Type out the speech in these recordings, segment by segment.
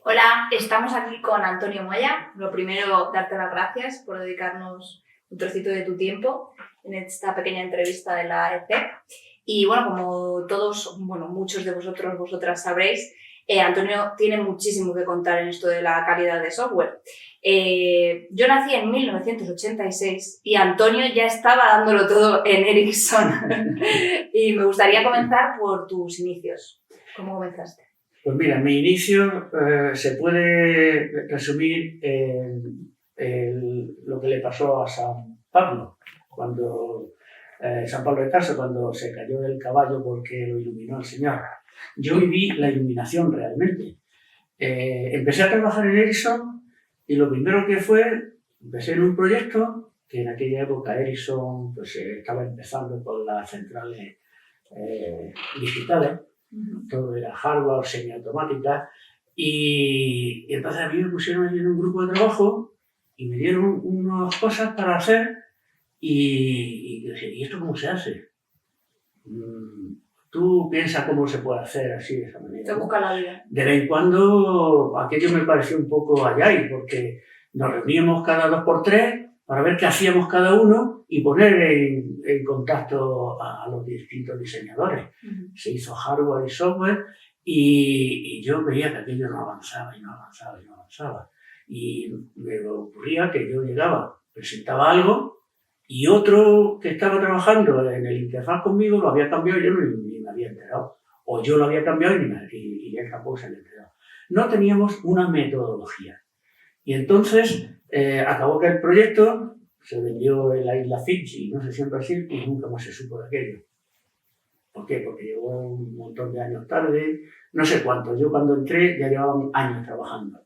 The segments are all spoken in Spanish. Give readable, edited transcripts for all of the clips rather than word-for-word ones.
Hola, estamos aquí con Antonio Moya. Lo primero, darte las gracias por dedicarnos un trocito de tu tiempo en esta pequeña entrevista de la ECEP. Y bueno, como todos, muchos de vosotras sabréis, Antonio tiene muchísimo que contar en esto de la calidad de software. Yo nací en 1986 y Antonio ya estaba dándolo todo en Ericsson. Y me gustaría comenzar por tus inicios. ¿Cómo comenzaste? Pues mira, mi inicio se puede resumir en lo que le pasó a San Pablo, San Pablo de Tarso, cuando se cayó del caballo porque lo iluminó el Señor. Yo viví la iluminación realmente. Empecé a trabajar en Ericsson y lo primero que empecé en un proyecto que en aquella época Ericsson estaba empezando con las centrales digitales. Todo era hardware, semiautomática, y entonces a mí me pusieron en un grupo de trabajo y me dieron unas cosas para hacer y dije, ¿y esto cómo se hace? Tú piensas cómo se puede hacer así de esa manera. Te busca la vida. De vez en cuando aquello me pareció un poco allá, porque nos reuníamos cada 2 por 3 para ver qué hacíamos cada uno y poner en contacto a los distintos diseñadores. Se hizo hardware y software y yo veía que aquello no avanzaba y no avanzaba y no avanzaba. Y me ocurría que yo llegaba, presentaba algo y otro que estaba trabajando en el interfaz conmigo lo había cambiado y yo ni me había enterado. O yo lo había cambiado y él tampoco se había enterado. No teníamos una metodología. Y entonces acabó que el proyecto se vendió en la isla Fiji, no sé si en Brasil, y nunca más se supo de aquello. ¿Por qué? Porque llegó un montón de años tarde, no sé cuánto. Yo cuando entré ya llevaban años trabajando.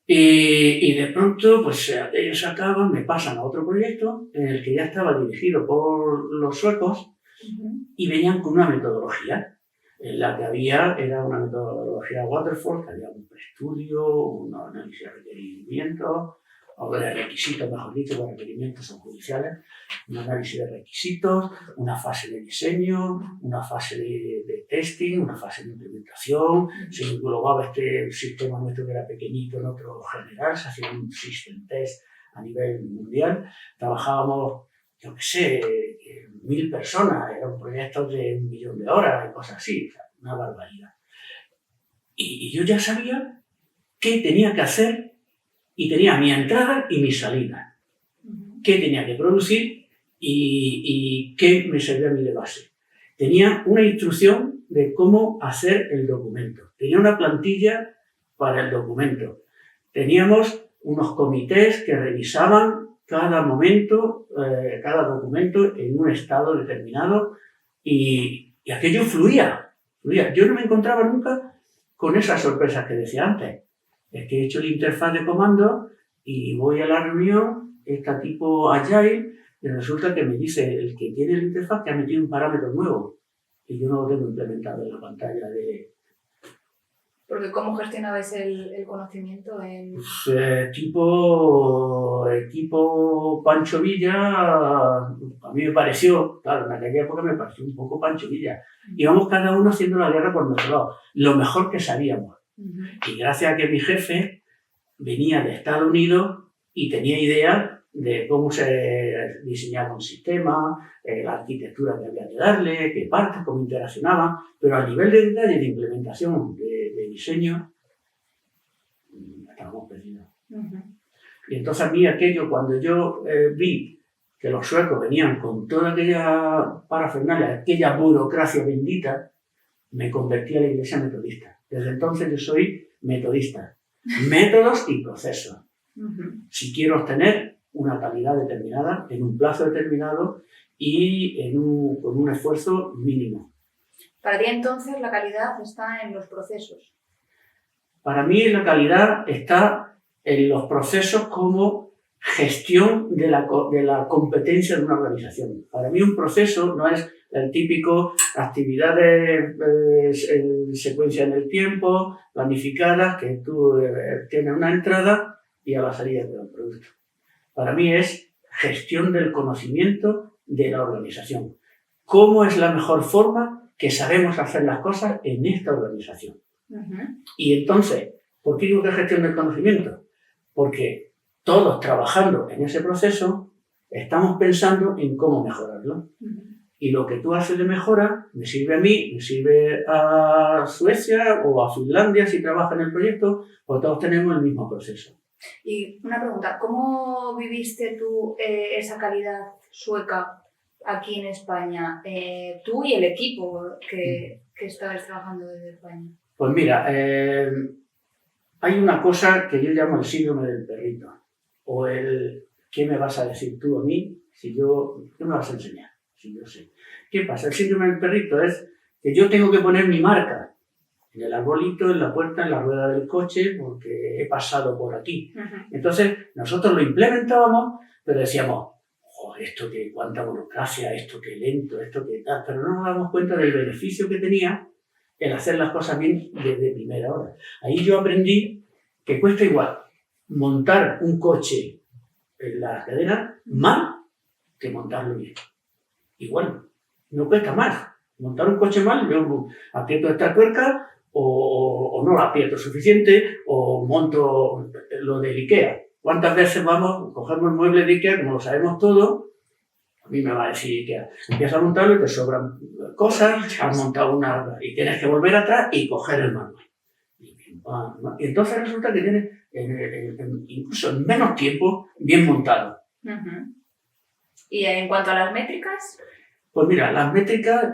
Y de pronto, pues ellos acaban, me pasan a otro proyecto en el que ya estaba dirigido por los suecos y venían con una metodología. La que había era una metodología Waterfall, que había un preestudio, un análisis de requerimientos, o de requisitos, mejor dicho, los requerimientos son judiciales, un análisis de requisitos, una fase de diseño, una fase de testing, una fase de implementación, se englobaba este sistema nuestro que era pequeñito en otro general, se hacía un system test a nivel mundial, trabajábamos, yo qué sé, 1000 personas, era un proyecto de 1 millón de horas y cosas así, o sea, una barbaridad. Y yo ya sabía qué tenía que hacer y tenía mi entrada y mi salida, qué tenía que producir y qué me servía a mí de base. Tenía una instrucción de cómo hacer el documento, tenía una plantilla para el documento, teníamos unos comités que revisaban cada momento, cada documento en un estado determinado y aquello fluía. Yo no me encontraba nunca con esas sorpresas que decía antes. Es que he hecho la interfaz de comando y voy a la reunión, está tipo Agile, y resulta que me dice el que tiene la interfaz que ha metido un parámetro nuevo y yo no lo tengo implementado en la pantalla de... Porque ¿cómo gestionabais el conocimiento en...? Tipo Pancho Villa, a mí me pareció, claro, en aquella época me pareció un poco Pancho Villa. Íbamos cada uno haciendo la guerra por nuestro lado, lo mejor que sabíamos. Y gracias a que mi jefe venía de Estados Unidos y tenía idea de cómo se diseñaba un sistema, la arquitectura que había que darle, qué partes, cómo interaccionaban, pero a nivel de detalle de implementación, de diseño, estábamos perdidos. Y entonces a mí aquello, cuando yo vi que los suecos venían con toda aquella parafernalia, aquella burocracia bendita, me convertí a la iglesia metodista. Desde entonces yo soy metodista. Métodos y procesos. Si quiero obtener una calidad determinada, en un plazo determinado y con un esfuerzo mínimo. Para ti entonces la calidad está en los procesos. Para mí la calidad está en los procesos como gestión de la competencia de una organización. Para mí un proceso no es el típico actividades en secuencia en el tiempo, planificadas, que tú tienes una entrada y a la salida de un producto. Para mí es gestión del conocimiento de la organización. ¿Cómo es la mejor forma que sabemos hacer las cosas en esta organización? Y entonces, ¿Por qué digo que es gestión del conocimiento? Porque todos trabajando en ese proceso estamos pensando en cómo mejorarlo. Y lo que tú haces de mejora me sirve a mí, me sirve a Suecia o a Finlandia si trabaja en el proyecto, pues todos tenemos el mismo proceso. Y una pregunta, ¿cómo viviste tú esa calidad sueca aquí en España? Tú y el equipo que estabas trabajando desde España. Pues mira, hay una cosa que yo llamo el síndrome del perrito, o el ¿qué me vas a decir tú a mí si yo, qué me vas a enseñar? Si yo sé. ¿Qué pasa? El síndrome del perrito es que yo tengo que poner mi marca en el arbolito, en la puerta, en la rueda del coche, porque he pasado por aquí. Entonces, nosotros lo implementábamos, pero decíamos, esto que cuánta burocracia, esto que lento, esto que tal, pero no nos damos cuenta del beneficio que tenía el hacer las cosas bien desde primera hora. Ahí yo aprendí que cuesta igual montar un coche en la cadena mal que montarlo bien. Igual, no cuesta más. Montar un coche mal, yo aprieto esta tuerca o no la aprieto suficiente o monto lo del IKEA. ¿Cuántas veces cogemos el mueble de IKEA, como lo sabemos todo? A mí me va a decir IKEA. Empiezas a montarlo y te sobran cosas, has montado una y tienes que volver atrás y coger el manual. Y entonces resulta que tienes, incluso en menos tiempo, bien montado. ¿Y en cuanto a las métricas? Pues mira, las métricas,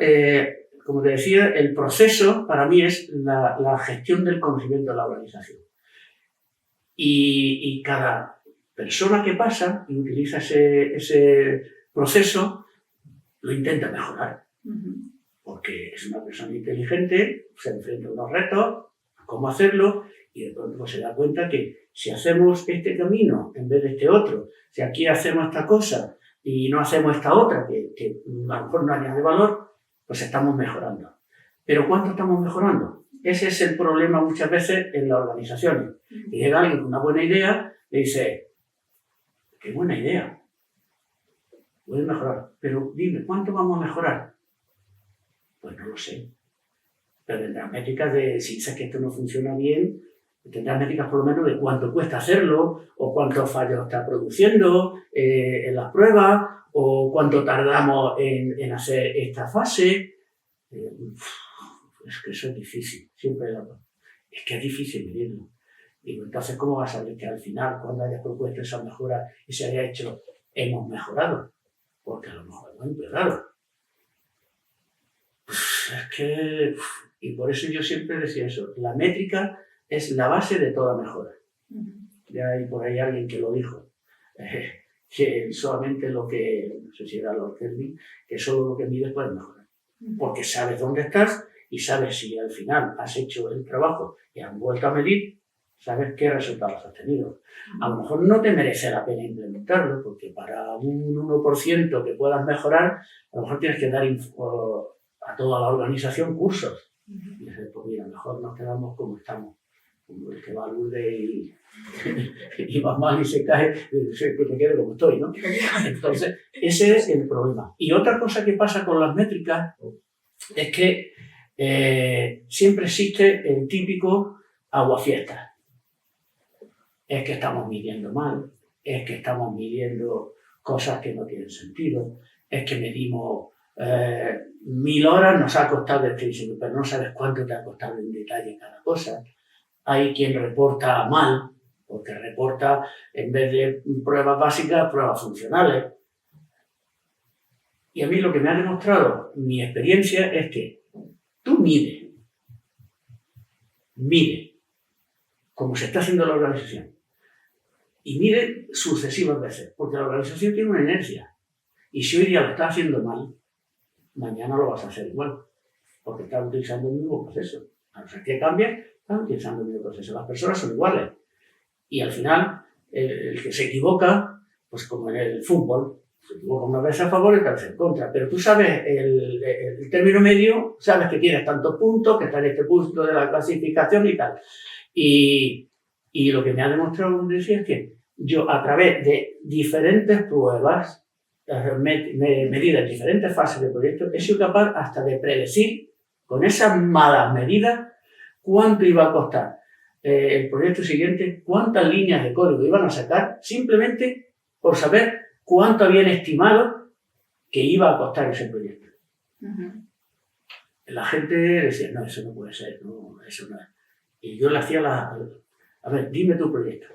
como te decía, el proceso para mí es la gestión del conocimiento de la organización. Y cada persona que pasa y utiliza ese proceso lo intenta mejorar. Porque es una persona inteligente, se enfrenta a unos retos, a cómo hacerlo, y de pronto se da cuenta que si hacemos este camino en vez de este otro, si aquí hacemos esta cosa y no hacemos esta otra, que a lo mejor no añade valor, pues estamos mejorando. ¿Pero cuánto estamos mejorando? Ese es el problema muchas veces en las organizaciones. Y llega alguien con una buena idea y dice, qué buena idea, puedes mejorar, pero dime, ¿cuánto vamos a mejorar? Pues no lo sé. Pero tendrás métricas de, si sabes que esto no funciona bien, tendrás métricas por lo menos de cuánto cuesta hacerlo, o cuántos fallos está produciendo en las pruebas, o cuánto tardamos en hacer esta fase. Es que eso es difícil, siempre es que es difícil medirlo. Digo, entonces, ¿cómo vas a saber que al final, cuando hayas propuesto esa mejora y se haya hecho, hemos mejorado? Porque a lo mejor hemos empeorado. Es que, y por eso yo siempre decía eso, la métrica es la base de toda mejora. Ya hay por ahí alguien que lo dijo, que solamente lo que, no sé si era Lord Kelvin, que solo lo que mides puedes mejorar. Porque sabes dónde estás y sabes si al final has hecho el trabajo y has vuelto a medir, sabes qué resultados has tenido. A lo mejor no te merece la pena implementarlo, porque para un 1% que puedas mejorar, a lo mejor tienes que dar a toda la organización cursos. Y dices, pues mira, mejor nos quedamos como estamos. Como el que va a Lourdes y va mal y se cae, que me quede como estoy, ¿no? Entonces, ese es el problema. Y otra cosa que pasa con las métricas es que siempre existe el típico aguafiestas. Es que estamos midiendo mal, es que estamos midiendo cosas que no tienen sentido, es que medimos 1000 horas, nos ha costado este diseño, pero no sabes cuánto te ha costado en detalle cada cosa. Hay quien reporta mal, porque reporta en vez de pruebas básicas, pruebas funcionales. Y a mí lo que me ha demostrado mi experiencia es que tú mide, como se está haciendo la organización, y mide sucesivas veces, porque la organización tiene una inercia. Y si hoy día lo estás haciendo mal, mañana lo vas a hacer igual, porque estás utilizando el mismo proceso. A no ser que cambies, estás utilizando el mismo proceso. Las personas son iguales. Y al final, el que se equivoca, pues como en el fútbol, se equivoca una vez a favor y otra vez en contra. Pero tú sabes el término medio, sabes que tienes tantos puntos, que está en este punto de la clasificación y tal. Y lo que me ha demostrado es que yo, a través de diferentes pruebas, medidas en diferentes fases del proyecto, he sido capaz hasta de predecir con esas malas medidas cuánto iba a costar el proyecto siguiente cuántas líneas de código iban a sacar, simplemente por saber cuánto habían estimado que iba a costar ese proyecto. La gente decía, no, eso no puede ser, no, eso no es. Y yo le hacía a ver, dime tu proyecto.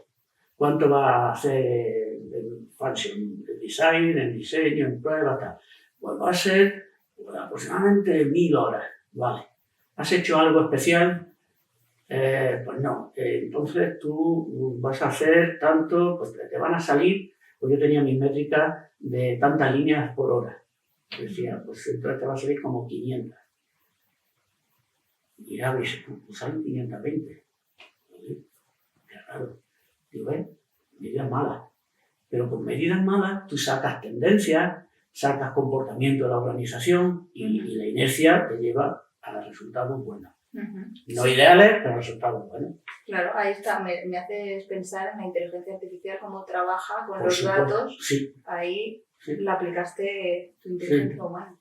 ¿Cuánto va a hacer en function, en design, en diseño, en prueba, tal? Pues va a ser aproximadamente 1000 horas, ¿vale? ¿Has hecho algo especial? Pues no. Entonces tú vas a hacer tanto, pues te van a salir, pues yo tenía mis métricas de tantas líneas por hora. Decía, pues entonces te va a salir como 500. Y ya ves, pues salen 520. Qué raro. Digo, medidas malas. Pero con medidas malas tú sacas tendencias, sacas comportamiento de la organización y la inercia te lleva a resultados buenos. No ideales, pero resultados buenos. Claro, ahí está, me haces pensar en la inteligencia artificial, cómo trabaja con los supuesto, datos. Sí. Ahí la aplicaste tu inteligencia humana.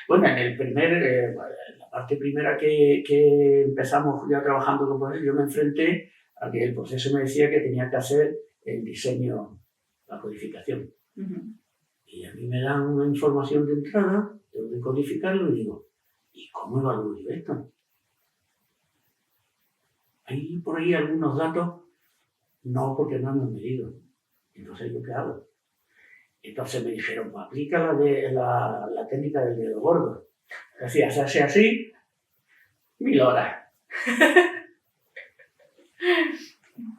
Bueno, en la parte primera que empezamos ya trabajando con procesos, yo me enfrenté a que el proceso me decía que tenía que hacer el diseño, la codificación. Y a mí me dan una información de entrada, tengo que codificarlo y digo, ¿y cómo evalúo yo esto? Hay por ahí algunos datos, no, porque no hemos medido. Entonces, ¿yo qué hago? Entonces me dijeron, pues aplica la técnica del dedo gordo. Decía, se hace así, 1000 horas.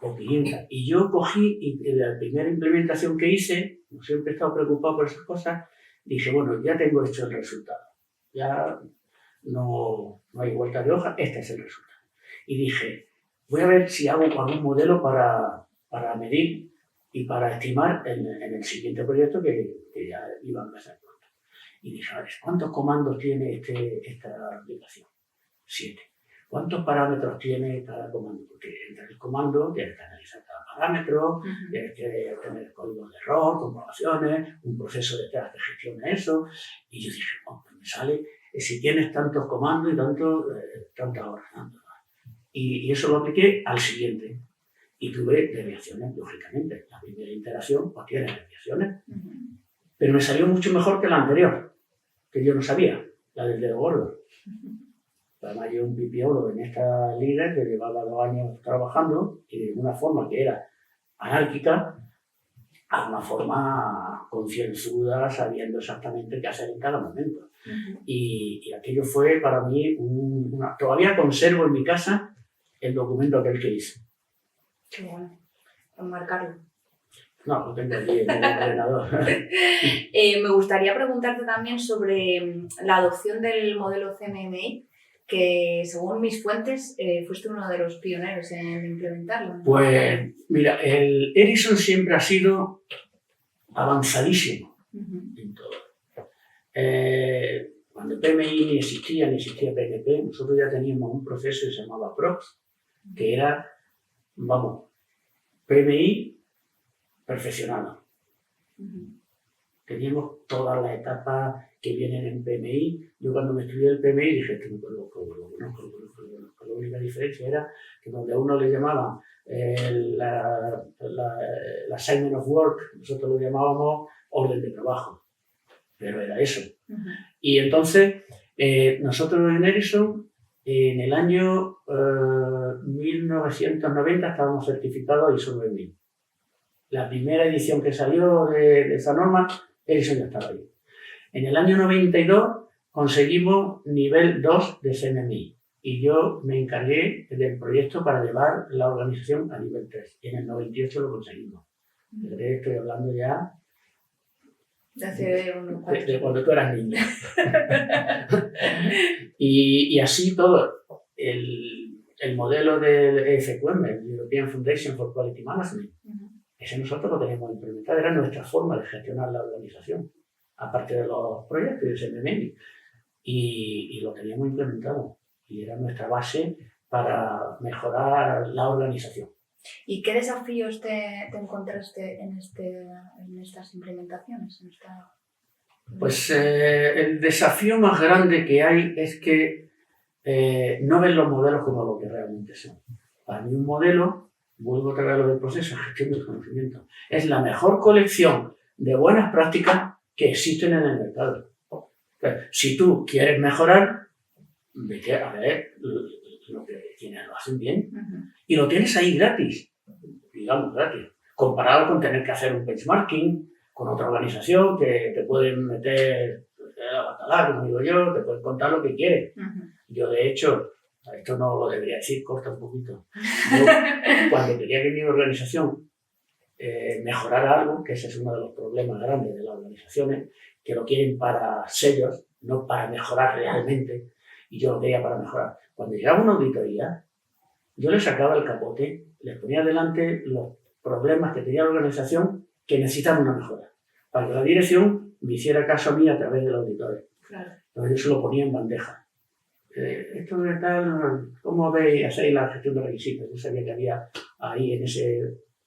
O 500. Y yo cogí, y la primera implementación que hice, como siempre he estado preocupado por esas cosas, dije, bueno, ya tengo hecho el resultado. Ya no hay vuelta de hoja, este es el resultado. Y dije, voy a ver si hago algún modelo para medir y para estimar en el siguiente proyecto que ya iba a empezar pronto. Y dije, a ver, ¿cuántos comandos tiene esta aplicación? 7. ¿Cuántos parámetros tiene cada comando? Porque entre el comando tienes que analizar cada parámetro, tienes que tener códigos de error, comprobaciones, un proceso detrás que gestione eso. Y yo dije, pues me sale, si tienes tantos comandos y tantas horas. Y eso lo apliqué al siguiente. Y tuve desviaciones, lógicamente. La primera iteración pues tiene desviaciones. Pero me salió mucho mejor que la anterior, que yo no sabía, la del dedo gordo. Además, yo un pipiolo en esta liga que llevaba 2 años trabajando y de una forma que era anárquica a una forma concienzuda, sabiendo exactamente qué hacer en cada momento. Y aquello fue para mí todavía conservo en mi casa el documento aquel que hice. Qué bueno, enmarcarlo. No, lo tengo aquí en el ordenador. Me gustaría preguntarte también sobre la adopción del modelo CMMI, que según mis fuentes fuiste uno de los pioneros en implementarlo, ¿no? Pues mira, el Ericsson siempre ha sido avanzadísimo en todo. Cuando PMI ni existía PNP, nosotros ya teníamos un proceso que se llamaba PROX, que era, PMI perfeccionado. Teníamos todas las etapas que vienen en PMI. Yo cuando me estudié el PMI dije, esto no lo conozco. La única diferencia era que donde a uno le llamaban la assignment of work, nosotros lo llamábamos orden de trabajo. Pero era eso. Y entonces, nosotros en Ericsson, en el año 1990 estábamos certificados ISO 9000. La primera edición que salió de esa norma, Ericsson ya estaba ahí. En el año 92 conseguimos nivel 2 de CMMI y yo me encargué del proyecto para llevar la organización a nivel 3. Y en el 98 lo conseguimos. Estoy hablando ya de cuando tú eras niña. y así todo. El modelo del EFQM, el European Foundation for Quality Management, ese nosotros lo teníamos implementado, era nuestra forma de gestionar la organización, aparte de los proyectos de SMM, y lo teníamos implementado, y era nuestra base para mejorar la organización. ¿Y qué desafíos te encontraste en estas implementaciones? Pues el desafío más grande que hay es que no ven los modelos como lo que realmente son. Para mí un modelo, vuelvo otra vez a lo del proceso, gestión del conocimiento, es la mejor colección de buenas prácticas que existen en el mercado. Entonces, si tú quieres mejorar, vete a ver lo que quienes lo hacen bien y lo tienes ahí gratis, digamos gratis, comparado con tener que hacer un benchmarking con otra organización que te pueden meter a batalar, como digo yo, te pueden contar lo que quieres. Yo, de hecho, esto no lo debería decir, corta un poquito. Yo, cuando quería que mi organización mejorara algo, que ese es uno de los problemas grandes de las organizaciones, que lo quieren para sellos, no para mejorar realmente, y yo lo quería para mejorar. Cuando llegaba una auditoría, yo le sacaba el capote, les ponía delante los problemas que tenía la organización que necesitaban una mejora, para que la dirección me hiciera caso a mí a través del auditor. Claro. Entonces yo se lo ponía en bandeja. Esto de tal, ¿cómo veis, hacéis la gestión de requisitos? Yo sabía que había ahí en ese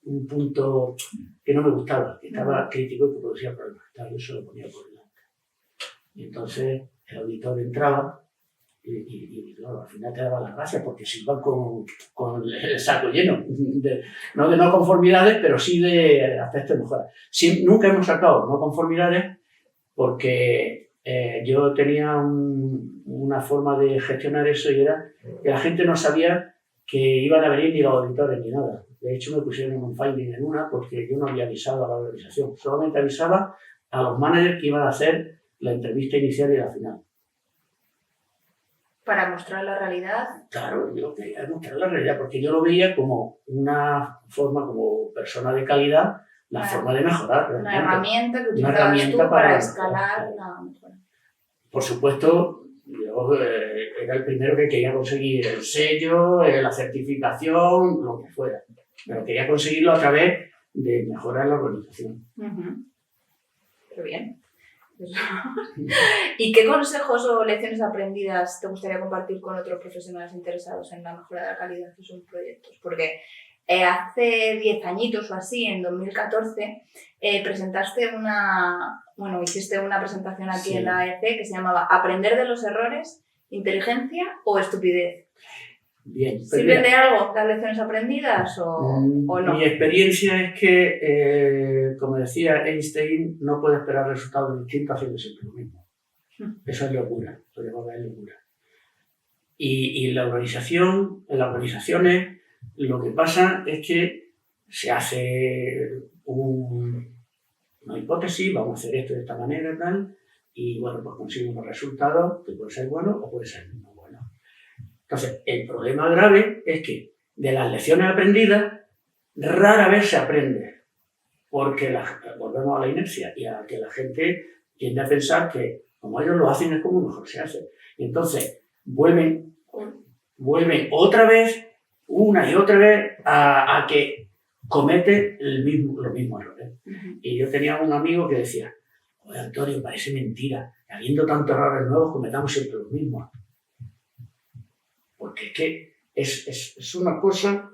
un punto que no me gustaba, que estaba crítico y que producía problemas. Yo se lo ponía por delante. Y entonces el auditor entraba y claro, al final te daba las gracias porque se iban con el saco lleno, no de no conformidades, pero sí de aspectos de mejora. Nunca hemos sacado no conformidades porque yo tenía una forma de gestionar eso y era que la gente no sabía que iban a venir ni los auditores ni nada. De hecho, me pusieron un finding en una porque yo no había avisado a la organización. Solamente avisaba a los managers que iban a hacer la entrevista inicial y la final. Para mostrar la realidad. Claro, yo quería mostrar la realidad porque yo lo veía como una forma, como persona de calidad, la forma de mejorar. Realmente. Una herramienta que utilizabas tú para escalar la mejora. Por supuesto, yo era el primero que quería conseguir el sello, la certificación, lo que fuera. Pero quería conseguirlo a través de mejorar la organización. Qué bien. ¿Y qué consejos o lecciones aprendidas te gustaría compartir con otros profesionales interesados en la mejora de la calidad de sus proyectos? Porque hace 10 añitos o así, en 2014, hiciste una presentación aquí en la AEC que se llamaba Aprender de los errores, inteligencia o estupidez. Bien, ¿Sirven de algo las lecciones aprendidas o no? Mi experiencia es que, como decía Einstein, no puede esperar resultados distintos haciendo siempre lo mismo. Eso es locura, lo llamaba locura. Y en las organizaciones, lo que pasa es que se hace una hipótesis, vamos a hacer esto de esta manera y tal, y bueno, pues consigue unos resultados que puede ser bueno o puede ser no bueno. Entonces, el problema grave es que de las lecciones aprendidas rara vez se aprende, porque volvemos a la inercia y a que la gente tiende a pensar que como ellos lo hacen es como mejor se hace. Y entonces vuelven otra vez, una y otra vez, a que comete los mismos errores. Y yo tenía un amigo que decía, oye Antonio, parece mentira, que habiendo tantos errores nuevos cometamos siempre los mismos. Porque es que es una cosa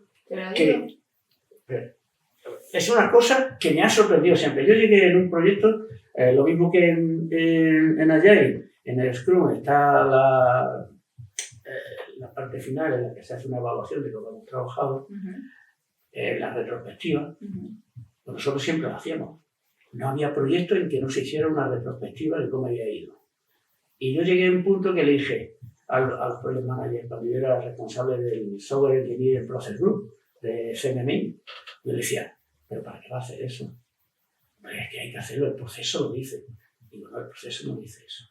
que me ha sorprendido siempre. Yo llegué en un proyecto, lo mismo que en Agile, en el Scrum está la parte final en la que se hace una evaluación de lo que hemos trabajado, la retrospectiva. Pues nosotros siempre lo hacíamos. No había proyecto en que no se hiciera una retrospectiva de cómo había ido. Y yo llegué a un punto que le dije a los project managers, cuando yo era responsable del Software Engineering Process Group de CMMI, yo le decía, ¿pero para qué va a hacer eso? Pues es que hay que hacerlo, el proceso lo dice. Digo, no, el proceso no dice eso.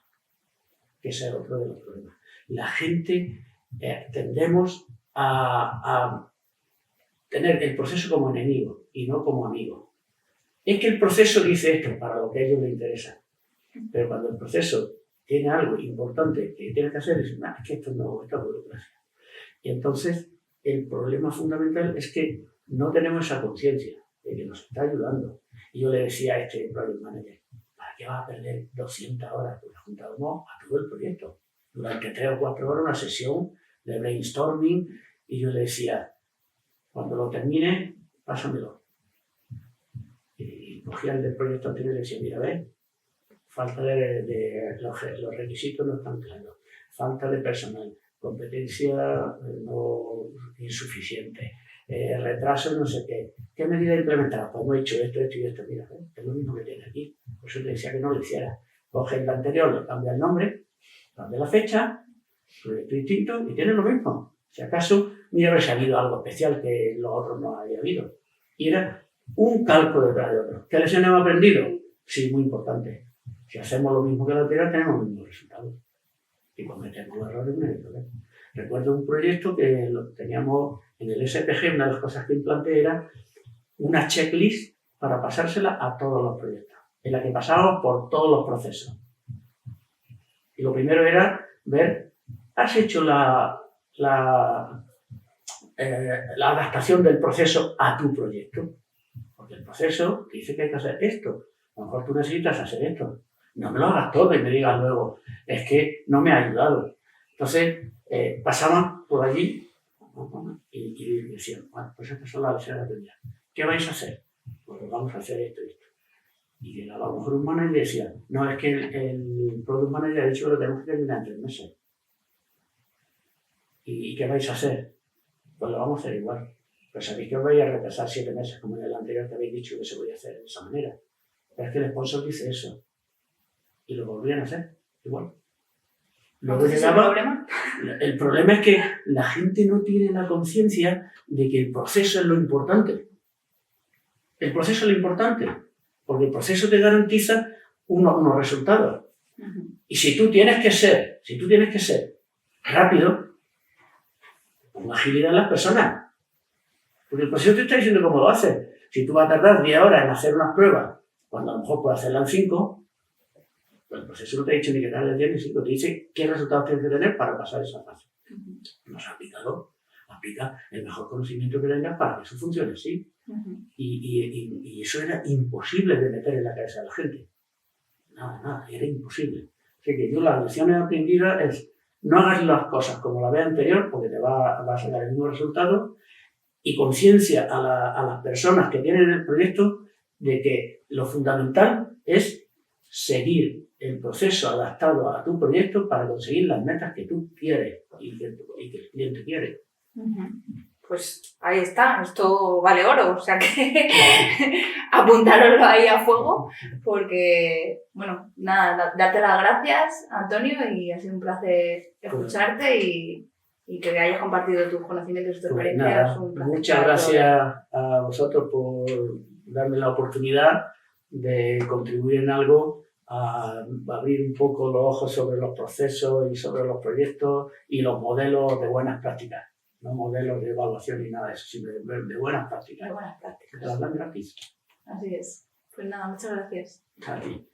Que ese es otro de los problemas. La gente tendemos a tener el proceso como enemigo y no como amigo. Es que el proceso dice esto para lo que a ellos les interesa. Pero cuando el proceso tiene algo importante que tienes que hacer, dices, es que esto no está burocracia. Y entonces el problema fundamental es que no tenemos esa conciencia de que nos está ayudando. Y yo le decía a este project manager, ¿para qué vas a perder 200 horas? Porque juntábamos a todo el proyecto. Durante 3 o 4 horas una sesión de brainstorming y yo le decía, cuando lo termine, pásamelo. Y cogía el del proyecto anterior y le decía, mira, ven, falta de los requisitos no están claros, falta de personal, competencia no insuficiente, retraso no sé qué. ¿Qué medida implementada? Pues hemos hecho esto, esto y esto. Mira, es lo mismo que tiene aquí. Por eso te decía que no lo hiciera. Coge el anterior, le cambia el nombre, cambia la fecha, proyecto distinto y tiene lo mismo. Si acaso me hubiera salido algo especial que los otros no había habido. Y era un calco detrás de otro. ¿Qué lecciones hemos aprendido? Sí, muy importante. Si hacemos lo mismo que la anterior, tenemos los mismos resultados. Y cometemos errores, no hay problema. Recuerdo un proyecto que lo teníamos en el SPG, una de las cosas que implanté era una checklist para pasársela a todos los proyectos, en la que pasábamos por todos los procesos. Y lo primero era ver, ¿has hecho la adaptación del proceso a tu proyecto? Porque el proceso te dice que hay que hacer esto. A lo mejor tú necesitas hacer esto. No me lo hagas todo y me digas luego, es que no me ha ayudado. Entonces, pasaban por allí y decían, bueno, pues estas son las lecciones aprendidas. ¿Qué vais a hacer? Pues vamos a hacer esto y esto. Y llegaba a lo mejor un manager y decía, no, es que el product manager ha dicho que lo tenemos que terminar en 3 meses. ¿Y qué vais a hacer? Pues lo vamos a hacer igual. Pero sabéis que os vais a retrasar 7 meses, como en el anterior que habéis dicho que se podía hacer de esa manera. Pero es que el sponsor dice eso. Y lo volvían a hacer igual. Luego llegaba, el problema es que la gente no tiene la conciencia de que el proceso es lo importante. El proceso es lo importante, porque el proceso te garantiza unos resultados. Y si tú tienes que ser rápido, pon agilidad en las personas. Porque el proceso te está diciendo cómo lo haces. Si tú vas a tardar 10 horas en hacer unas pruebas, cuando a lo mejor puedes hacerlas en 5, pues el proceso no te ha dicho ni que tardes 10 ni 5, te dice qué resultados tienes que tener para pasar esa fase. No se ha aplicado. Aplica el mejor conocimiento que tengas para que eso funcione así. Y eso era imposible de meter en la cabeza de la gente. Nada, era imposible. Así que yo las lecciones aprendidas es no hagas las cosas como la vez anterior porque te va a sacar el mismo resultado, y conciencia a las personas que tienen el proyecto de que lo fundamental es seguir el proceso adaptado a tu proyecto para conseguir las metas que tú quieres y que el cliente quiere. Pues ahí está, esto vale oro, o sea que apuntároslo ahí a fuego, porque, bueno, nada, darte las gracias, Antonio, y ha sido un placer escucharte y que hayas compartido tus conocimientos y tus experiencias. Muchas gracias a vosotros por darme la oportunidad de contribuir en algo, a abrir un poco los ojos sobre los procesos y sobre los proyectos y los modelos de buenas prácticas. No modelos de evaluación ni nada de eso, sino de buenas prácticas. De buenas prácticas. Que las dan gratis. Así es. Pues nada, muchas gracias. A ti.